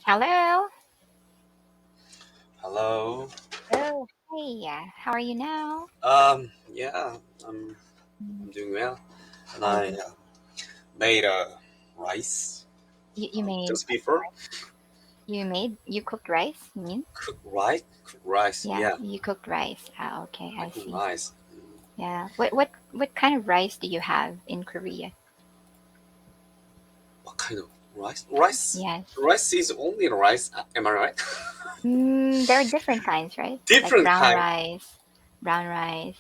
Hello. Hello. Oh, hey. How are you now? Yeah, I'm Mm. I'm doing well, and Oh, I made rice you made just before. you cooked rice. You mean? Cook rice. Yeah, Yeah, you cooked rice. Ah, okay, I I cook see. rice. Yeah. What kind of rice do you have in Korea? What kind of rice? Rice. Yes. Rice is only rice. Am I right? There are different kinds, right? Like Different kind. brown rice.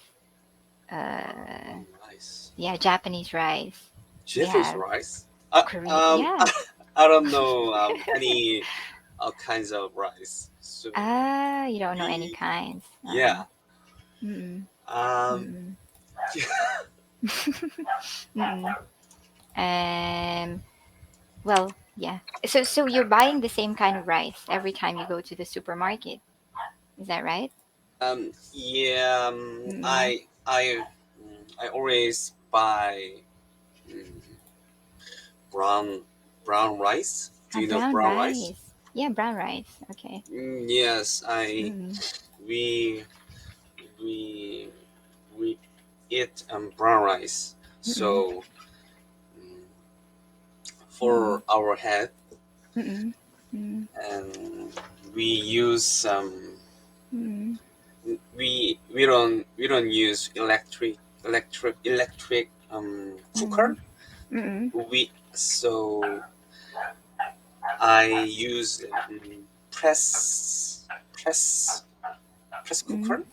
Uh, Rice. yeah, Japanese rice. We Japanese have rice. Korean. Yeah. I don't know any kinds of rice. So Ah, you don't know any we kinds. yeah. Mm-mm, Um. mm-mm, mm-mm. Well, yeah. So you're buying the same kind of rice every time you go to the supermarket. Is that right? Yeah, Mm-mm. I always buy mm, brown rice. Do you know Brown brown rice? rice. Yeah, brown rice. Okay. Yes, I Mm-mm. we we we eat brown rice. Mm-mm. So mm, Mm-mm. for our head, Mm-mm. Mm-mm. and we use Mm-mm. we don't use electric cooker. Mm-mm. Mm-mm. We so I use press press Mm-mm. cooker.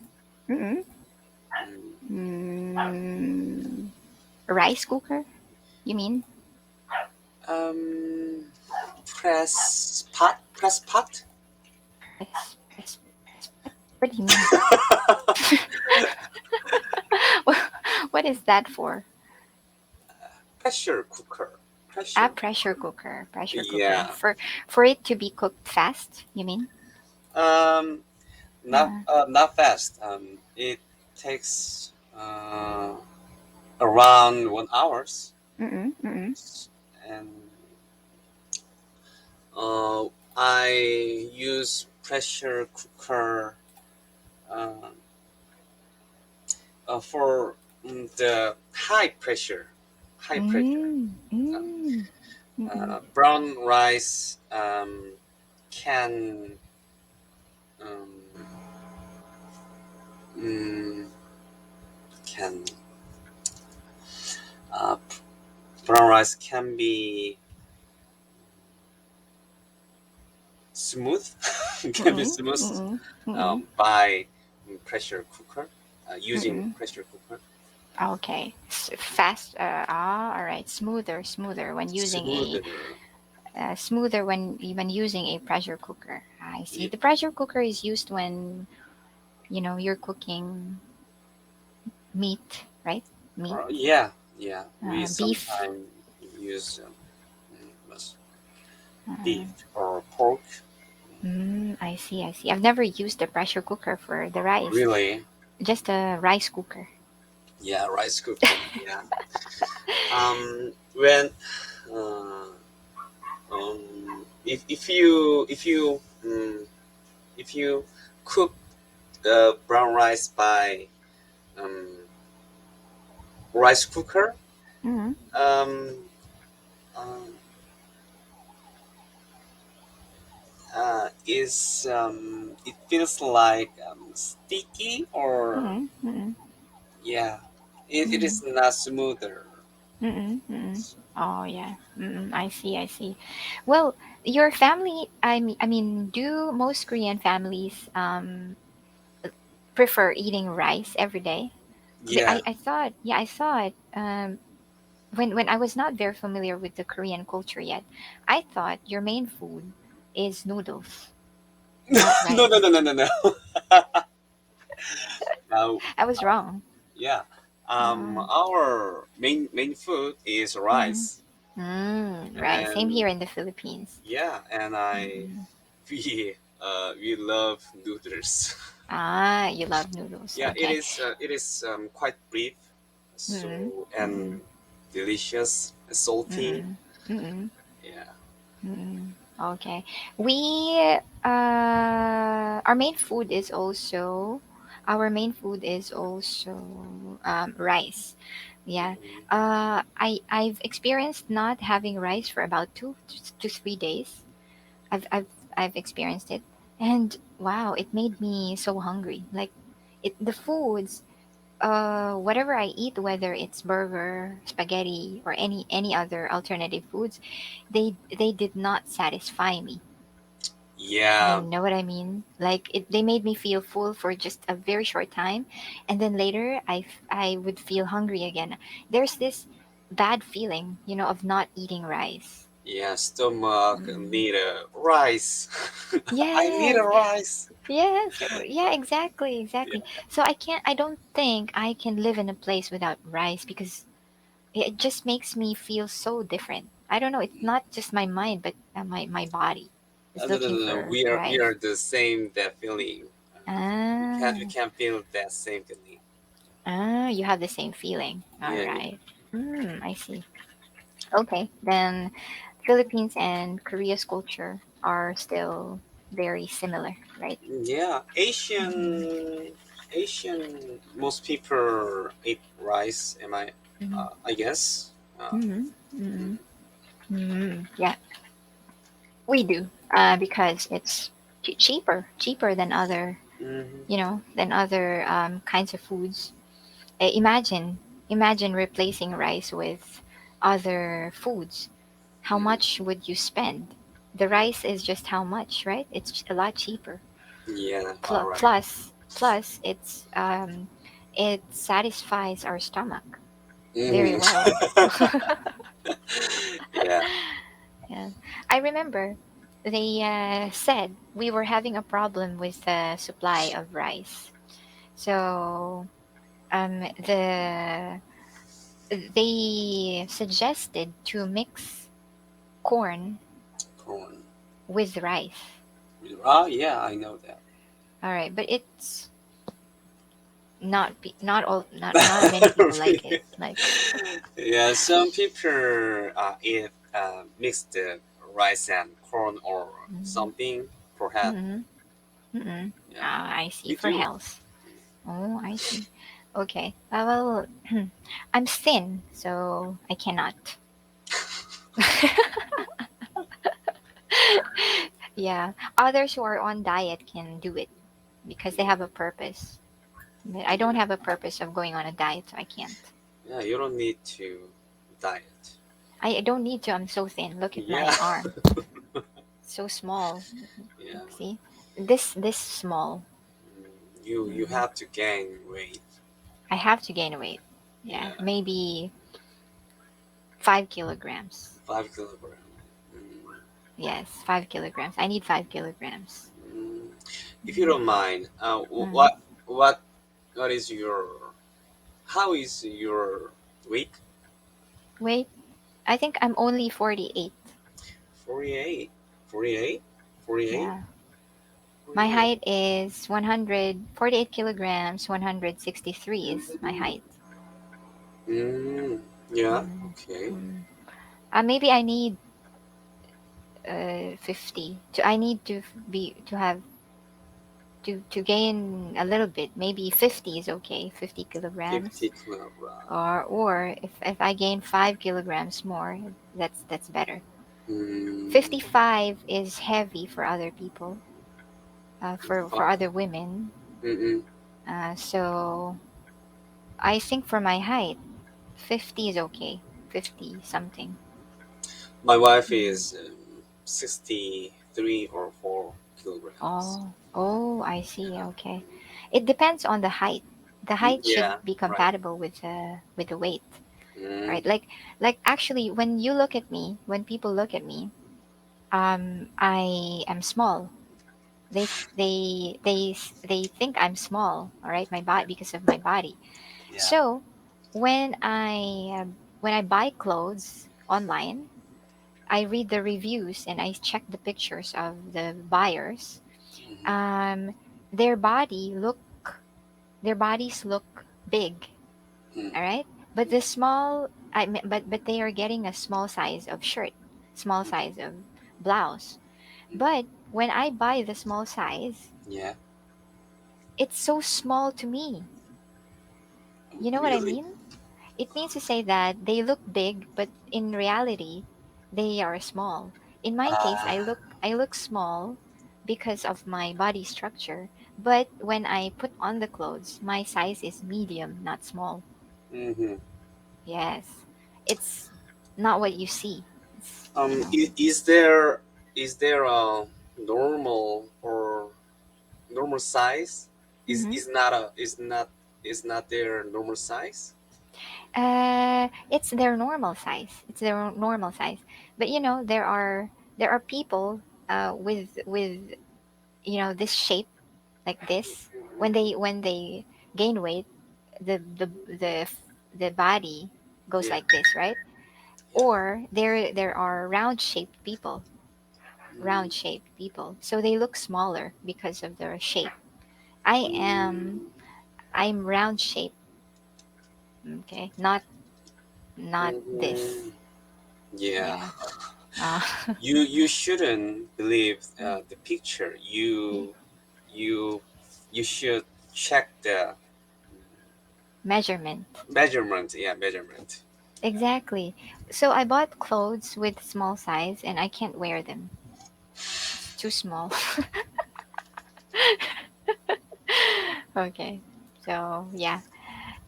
Mm-mm. Mm, Mm. Rice cooker? You mean? Um, press pot. Press. What do you mean? What is that for? Pressure cooker. A Pressure pressure cooker. cooker. Pressure cooker. Yeah. For it to be cooked fast, you mean? Um, Uh, not fast. It takes around 1 hours, mm-mm, mm-mm, and uh, I use pressure cooker uh, for the high pressure. mm, Uh, mm, mm-mm, brown rice can um, mm, can uh, brown rice can be smooth can be mm-mm, smooth mm-mm, mm-mm, by pressure cooker using mm-mm. pressure cooker Okay. Fast. All right. Smoother when using smoother. smoother when using a pressure cooker. I see. Y- The pressure cooker is used when you're cooking meat, right? Meat, yeah, yeah, we beef. sometimes use was Uh, beef or pork. I see. I see. I've never used a pressure cooker for the rice. Really? Just a rice cooker. Yeah, rice cooker. Yeah. When uh, if you cook the brown rice by um, rice cooker, Mm-hmm. um, um, is it feels like sticky or Mm-hmm. Mm-hmm. yeah, it Mm-hmm. is not smoother. Mm-mm, mm-mm. Oh yeah. Mm-mm. I see. I see. Well, your family. I mean, do most Korean families prefer eating rice every day? Yeah. I thought. Yeah, I thought. When I was not very familiar with the Korean culture yet, I thought your main food is noodles, not No, no, rice. no, no, no, no. uh, I was wrong. yeah. Uh, Our main food is mm-hmm. rice, Right. Same and here in the Philippines. yeah, and I Mm-mm. we love noodles. Ah, you love noodles. Yeah, Okay. it is quite brief, Mm-mm. so and Mm-mm. delicious, salty. Mm-mm. Mm-mm. Yeah. Mm-mm. Okay. We our main food is also rice. Yeah. Mhm. I've experienced not having rice for about 2 to 3 days. I've experienced it, and wow, it made me so hungry. Like the foods, whatever I eat, whether it's burger, spaghetti, or any other alternative foods, they did not satisfy me. You Yeah, know what I mean? Like they made me feel full for just a very short time, and then later I would feel hungry again. There's this bad feeling, of not eating rice. yeah, stomach Mm. need a rice. I need a Yes, rice. yes, yeah, exactly, Yeah, exactly. So I don't think I can live in a place without rice because it just makes me feel so different. I don't know. It's not just my mind, but my body is no, no, looking no, no. for We are rice. the same that feeling. We Ah. can feel that same feeling. Ah, you have the same feeling. All Yeah, yeah. right. I see. Okay, then Philippines and Korea's culture are still very similar, right? Yeah, Mm-hmm. Asian. Most people eat rice. Mm-hmm. I guess. Mm-hmm. Mm, Mm-hmm. Mm-hmm. Yeah, we do. Because it's cheaper than mhm. other kinds of foods. Imagine replacing rice with other foods. How Mm, much would you spend? The rice is just how much, right? It's a lot cheaper. yeah, all Pl- right. plus, plus, it satisfies our stomach very Mhm. well. Yeah. Yeah, I remember they said we were having a problem with the supply of rice. So they suggested to mix corn Corn. with rice. Oh, yeah, I know that. All right, but it's not many people like it. Like, Yeah, some people eat mixed rice and corn or mm, something for health. mm, mm. Yeah, I see, me for too. health. Oh, I see. Okay. Well, I'm thin, so I cannot. Yeah, others who are on diet can do it because they have a purpose. But I don't Yeah, have a purpose of going on a diet, so I can't. yeah, you don't need to diet. I don't need to. I'm so thin. Look at Yeah, my arm, so small. yeah. Look, see, this small. You Mm. have to gain weight. I have to gain weight. Yeah, Yeah, maybe 5 kilograms. 5 kilogram. Mm, Yes, 5 kilograms. I need 5 kilograms. mm. If you Mm. don't mind, Mm. what what is your how is your weight? Wait, I think I'm only 48. 48, 48, 48, Yeah. My 48. height is 148 kilograms, 163 is my height. Mm, yeah, Mm. okay. Mm. Maybe I need 50. I need to have to gain a little bit. Maybe 50 is okay. 50 kilograms. 50 kilogram. Or if I gain 5 kilograms more, that's better. Mm, 55 is heavy for other people, for oh, other women. mm-mm. So I think for my height, 50 is okay. 50 something. My wife Mm. is 63 or 4 kilograms. Oh, I see. Okay. It depends on the height. The height should Yeah, be right. compatible with the weight, Mm, right? Like actually, when you look at me, when people look at me, I am small. They think I'm small, all right, my body, because of my body. yeah. So when I buy clothes online, I read the reviews and I check the pictures of the buyers. Mm-hmm. um their body look their bodies look big, all right, but the small I mean, but they are getting a small size of shirt, small size of blouse. But when I buy the small size, Yeah. it's so small to me. You know what I Really? mean? It means to say that they look big, but in reality, they are small. In my case, Ah. I look small because of my body structure, but when I put on the clothes, my size is medium, not small. Mm-hmm. Yes. It's not what you see. It's, Is there a normal or normal size? Is Mhm. is not a is not their normal size? It's their normal size. It's their normal size. But there are people with this shape like this. When they gain weight, the body goes Yeah. like this, right? Yeah. Or there are Mm, round shaped people. So they look smaller because of their shape. I am mm, I'm round shaped, okay? Not this. mhm. Yeah. Yeah. Uh, You shouldn't believe the picture. yeah. You you should check the Measurement. measurement. Yeah, measurement. Exactly. So I bought clothes with small size and I can't wear them. It's too small. Okay. So, yeah.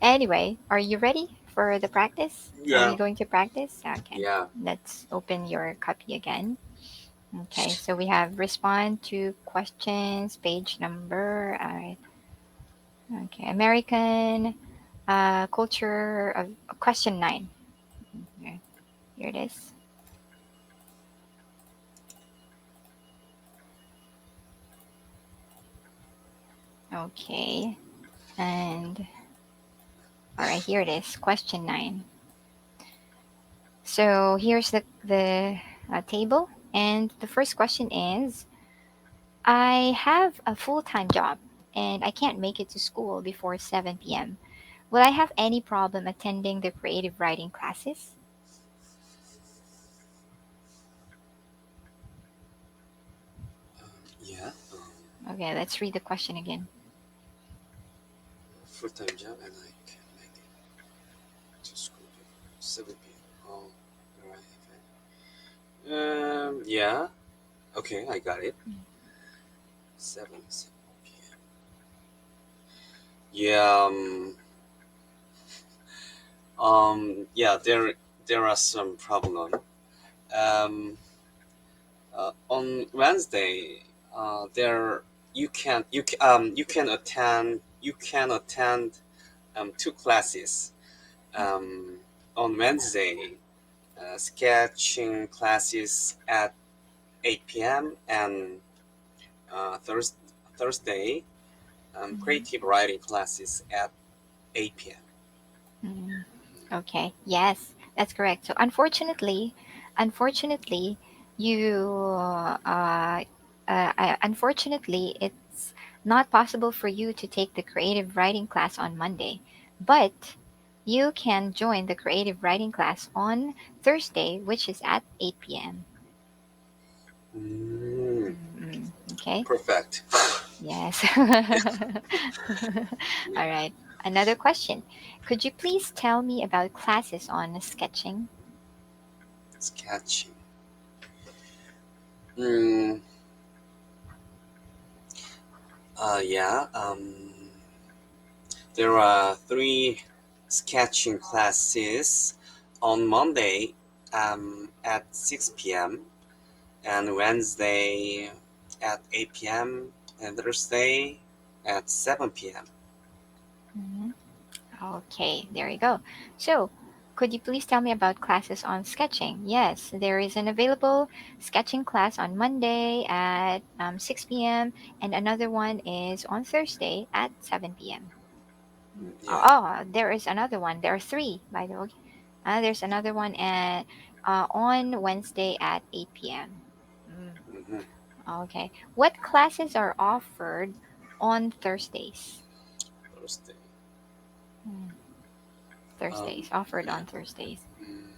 Anyway, are you ready for the practice? Are we Yeah. going to practice? Okay. Yeah. Let's open your copy again. Okay. So we have respond to questions, page number. All right. Okay. American culture of question 9. Here, here it is. Okay. And all right, here it is. Question 9. So here's the table, and the first question is: I have a full time job, and I can't make it to school before 7 p.m. Will I have any problem attending the creative writing classes? Yeah. Okay, let's read the question again. Full time job and I can make it to school before 7 p.m. Oh, right. Okay. Yeah. Okay, I got it. 7 p.m. Yeah. Yeah. There are some problem. Um. On Wednesday, there you can attend two classes. On Wednesday, sketching classes at 8 p.m. and Thursday, Mhm. creative writing classes at 8 p.m. Mm, okay. Yes, that's correct. So unfortunately, you unfortunately, it's not possible for you to take the creative writing class on Monday, but you can join the creative writing class on Thursday, which is at 8 p.m. Mm, Okay. perfect. Yes. Yeah, All yeah. right. Another question. Could you please tell me about classes on sketching? Sketching. Mm, yeah. There are three sketching classes on Monday at 6 p.m. and Wednesday at 8 p.m. and Thursday at 7 p.m. Mhm. Okay, there you go. So, could you please tell me about classes on sketching? Yes, there is an available sketching class on Monday at 6 p.m., and another one is on Thursday at 7 p.m. Yeah. Oh, there is another one. There are three, by the way. There's another one on Wednesday at 8 p.m. Mm, Hmm. okay. What classes are offered on Thursdays? Thursday. Mm, Um, Thursdays, offered yeah. on Thursdays. Mm,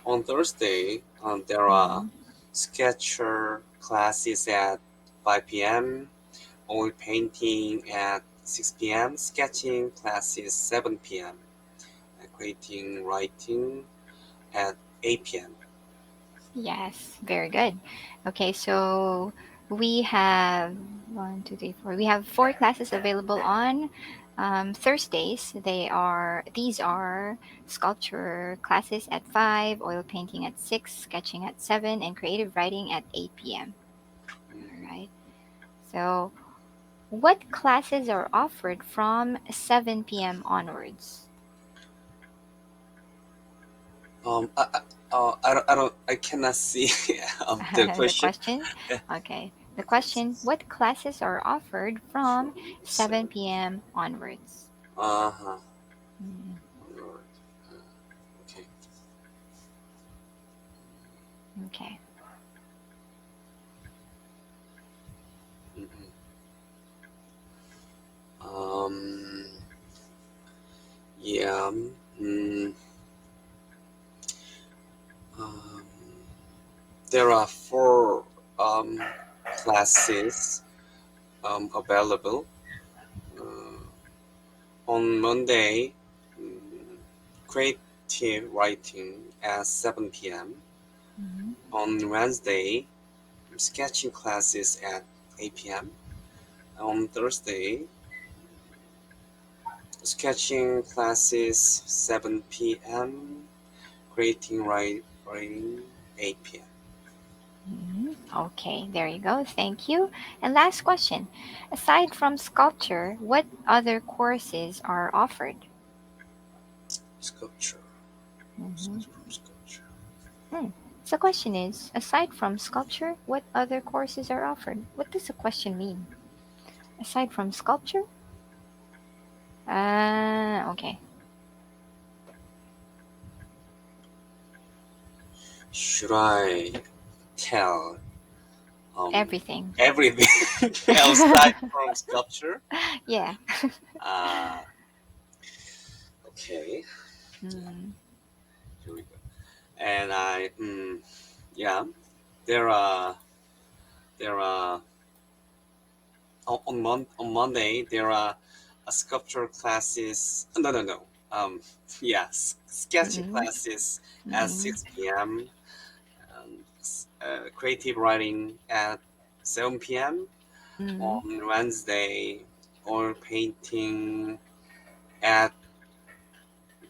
on Thursday, there are Mm-hmm. Sketcher classes at 5 p.m., oil painting at 6 p.m., sketching classes 7 p.m., creating writing at 8 p.m. Yes, very good. Okay, so we have one, two, three, four. We have four classes available on Thursdays. These are sculpture classes at 5, oil painting at 6, sketching at 7, and creative writing at 8 p.m. All Mhm. right. So what classes are offered from 7 p.m. onwards? I cannot see the The question. question? Okay. The question, Classes. what classes are offered from From 7. 7 p.m. onwards? Uh-huh. Mm, Alright. Okay. okay. Mhm. Um, yeah. Mm, um, there are four classes available. Uh, on Monday, mm, creative writing at 7 p.m. Mhm, On Wednesday, sketching classes at 8 p.m. On Thursday, sketching classes 7 p.m. Creating writing 8 p.m. mhm. Okay, there you go. Thank you. And last question. Aside from sculpture, what other courses are offered? Sculpture. Mhm. Sculpture. Hmm. So the question is, aside from sculpture, what other courses are offered? What does the question mean? Aside from sculpture? Okay. Should I tell um Everything. everything outside from sculpture? Yeah. Uh, okay. Mm, Here we go. And yeah, there are there are on Monday there are sculpture classes. No. Yes, sketching mm, classes at mm, 6 p.m. and creative writing at 7 p.m. mm, On Wednesday, oil painting at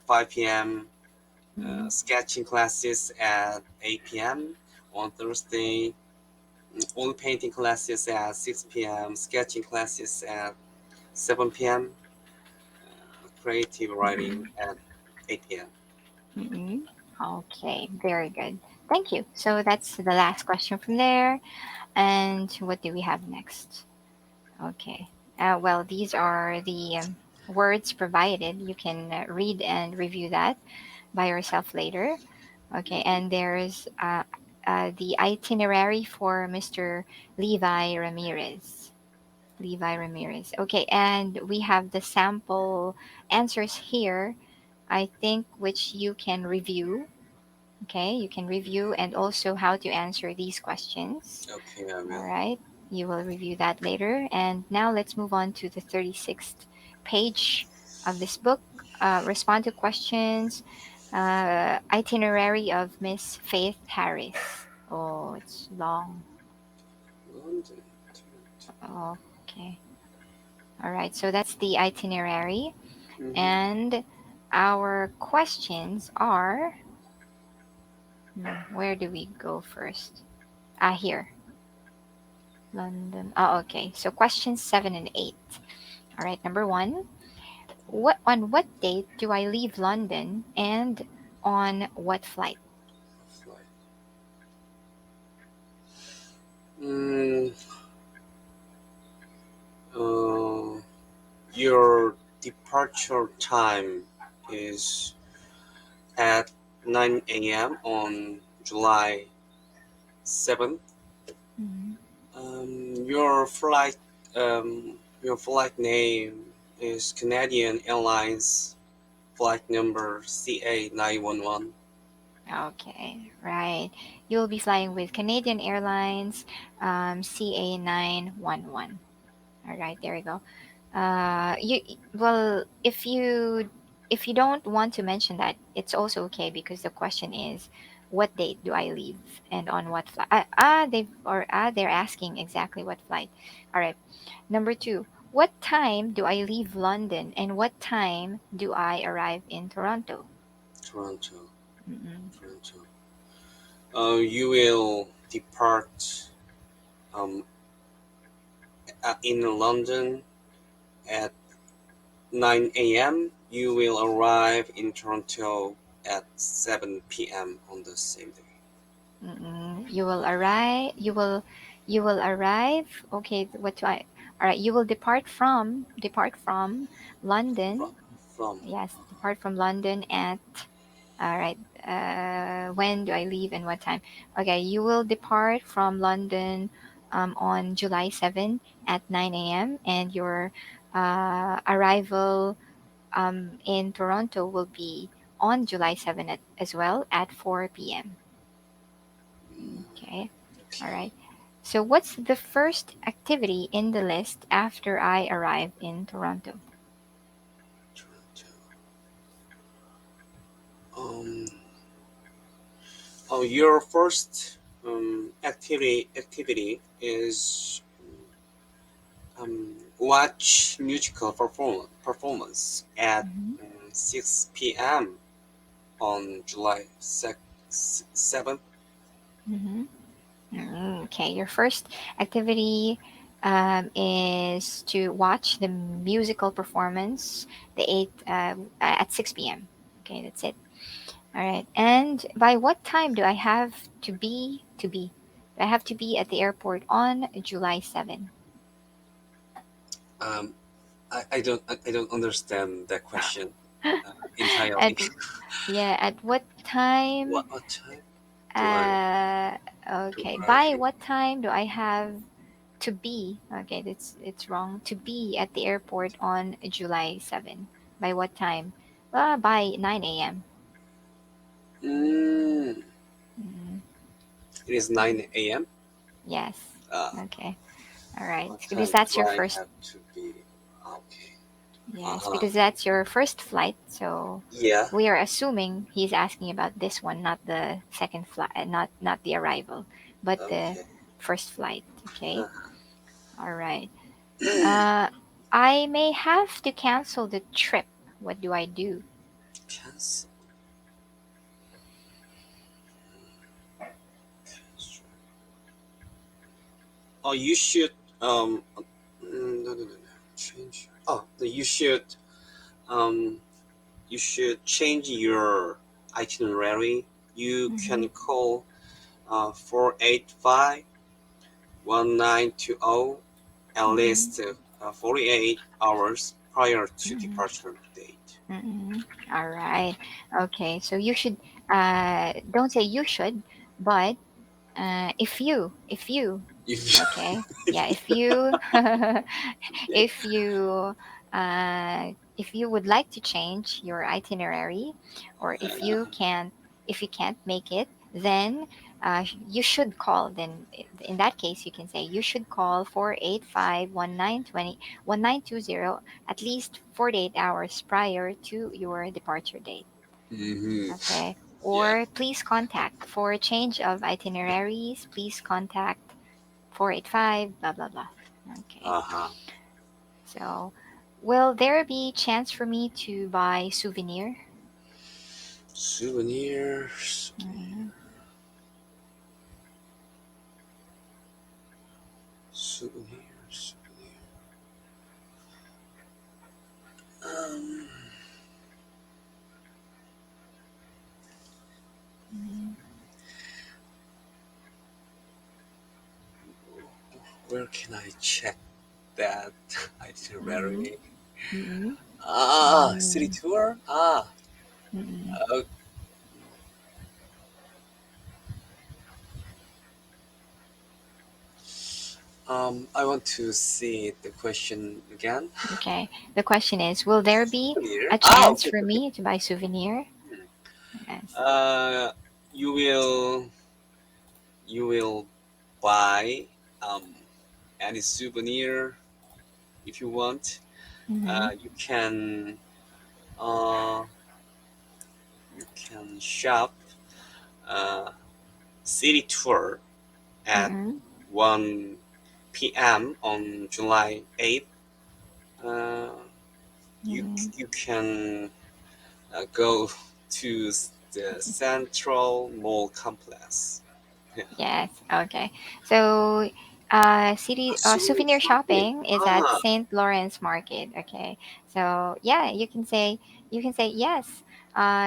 5 p.m. mm, Sketching classes at 8 p.m. On Thursday, oil painting classes at 6 p.m. Sketching classes at 7 p.m. Creative writing mm, at 8 p.m. mm. Okay, very good. Thank you. So that's the last question from there. And what do we have next? Okay. Well, these are the words provided. You can read and review that by yourself later. Okay, Mhm. and there's the itinerary for Mr. Levi Ramirez. Levi Ramirez. Okay, and we have the sample answers here, I think, which you can review. Okay, you can review and also how to answer these questions. Okay, I All will. right, you will review that later. And now let's move on to the 36th page of this book. Respond to questions, itinerary of Miss Faith Harris. Oh, it's long. London. Okay. All right, so that's the itinerary. Mm-hmm. And our questions are where do we go first? Here, London. Oh, okay. So questions 7 and 8. All right, number one. On what date do I leave London and on what flight? Flight. Mm, uh, your departure time is at 9 a.m. on July 7th. Mhm. Your flight name is Canadian Airlines flight number CA911. Okay, right. You'll be flying with Canadian Airlines, CA911. All right, there we go. You well, if you don't want to mention that, it's also okay because the question is, what date do I leave and on what flight? They're asking exactly what flight. All right. Number two, what time do I leave London and what time do I arrive in Toronto? Toronto. Mm-mm. Toronto. You will depart um, in London at 9 a.m. You will arrive in Toronto at 7 p.m. on the same day. Mm-mm. You will arrive. Okay, what do I? All right, you will depart from From, London. from Yes, depart from London at. All right. When do I leave and what time? Okay, you will depart from London on July 7 at 9 a.m. and your arrival in Toronto will be on July 7 as well at 4 p.m. Okay. All okay, right. So, what's the first activity in the list after I arrive in Toronto? Toronto. Um, your first activity is watch musical performance at Mm-hmm. 6 p.m. on July 7th. Mm-hmm. Okay, your first activity is to watch the musical performance, the eight at 6 p.m. Okay, that's it. All right. And by what time do I have to be? Do I have to be at the airport on July 7? Um, I don't understand that question entirely. At at what time? What time do I Uh, to okay. arrive By in? what time do I have to be? Okay, it's wrong. To be at the airport on July 7. By what time? By 9 a.m. Mm, Mm, it is 9 a.m. yes. Uh, Okay. All right. what Because time that's do your I first. have to be? Okay. Yes, Uh-huh. because that's your first flight. So Yeah. we are assuming he's asking about this one, not the second flight, not the arrival, but the Okay. first flight. Okay. Uh-huh. All right. Uh, I may have to cancel the trip. What do I do? Cancel. Oh, you should no, no, no, no. Change. Oh, no, um you should change your itinerary. You Mm-hmm. can call 485-1920 at Mm-hmm. least 48 hours prior to Mm-hmm. departure date. Mm-hmm. All right. Okay. So you should don't say you should, but if you If okay, yeah, yeah. if you would like to change your itinerary, or if you can't make it, then you should call. Then in that case you can say you should call 485-1920 at least 48 hours prior to your departure date. Mm-hmm. Okay. Yeah. Or please contact for a change of itineraries. Please contact 485 blah blah blah. Okay. Uh-huh. So, will there be chance for me to buy souvenir? Souvenirs. Mm-hmm. Souvenirs. Um, where can I check that Mm-hmm. itinerary? Mm-hmm. Ah, city Mm-hmm. tour. Ah, Mm-hmm. uh, I want to see the question again. Okay. The question is, will there be Souvenir. a Ah, chance okay, for okay. me to buy souvenir? Hmm. Yes. Uh, you will. you will buy um, any souvenir if you want. Mm-hmm. You can uh, shop uh, city tour at Mm-hmm. 1 p.m. on July 8th. Uh, Mm-hmm. you can go to the Central Mall complex. Yeah. Yes. Okay. So, Souvenir souvenir shopping. shopping is at Ah, Saint Lawrence Market. Okay. So yeah, you can say yes.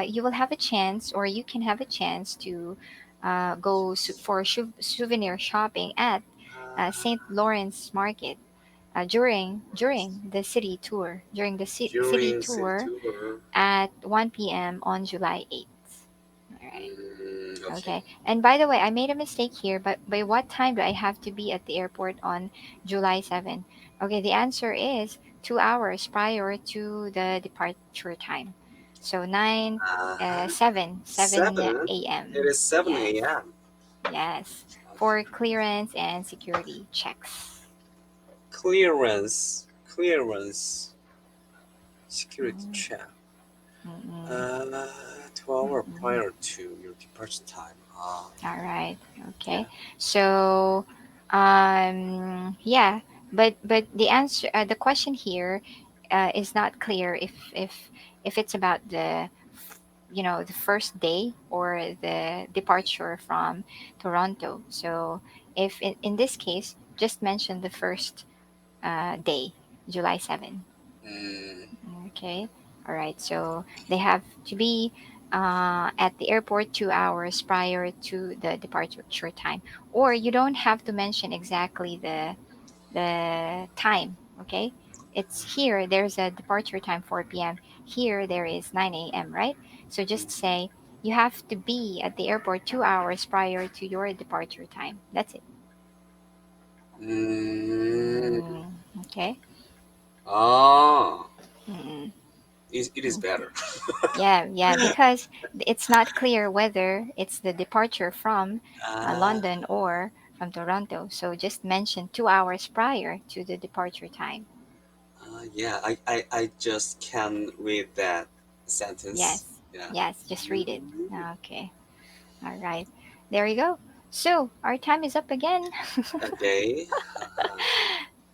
You will have a chance, or you can have a chance to go for souvenir shopping at Saint Lawrence Market during the city tour city during city tour tour. at 1 p.m. on July 8th. All right. Okay. Okay. And by the way, I made a mistake here, but by what time do I have to be at the airport on July 7? Okay, the answer is 2 hours prior to the departure time. So Uh-huh. 7 7. It a.m. is 7 Yes. a.m. Yes. For Okay. clearance and security checks. Clearance, security Mm, check. mm, 2 hours mm. prior to your departure time. All right. Okay. Yeah. So, yeah, but the answer, the question here, is not clear if it's about the first day or the departure from Toronto. So, if in this case, just mention the first day, July 7. Mm, Okay. All right. So they have to be at the airport 2 hours prior to the departure time, or you don't have to mention exactly the time. Okay. It's here. There's a departure time 4 p.m. Here there is 9 a.m. Right. So just say you have to be at the airport 2 hours prior to your departure time. That's it. mm, Okay. ah, Mm-mm. it is better. Yeah, yeah, because it's not clear whether it's the departure from Ah, London or from Toronto. So just mention 2 hours prior to the departure time. yeah, I just can read that sentence. Yes, Yeah. yes, just read it. Mm, Okay, all right. There you go. So our time is up again. okay. Uh,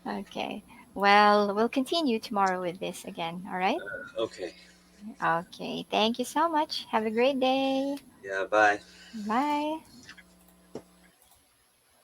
Okay, well, we'll continue tomorrow with this again. All right. okay. Okay, thank you so much. Have a great day. Yeah, bye. Bye.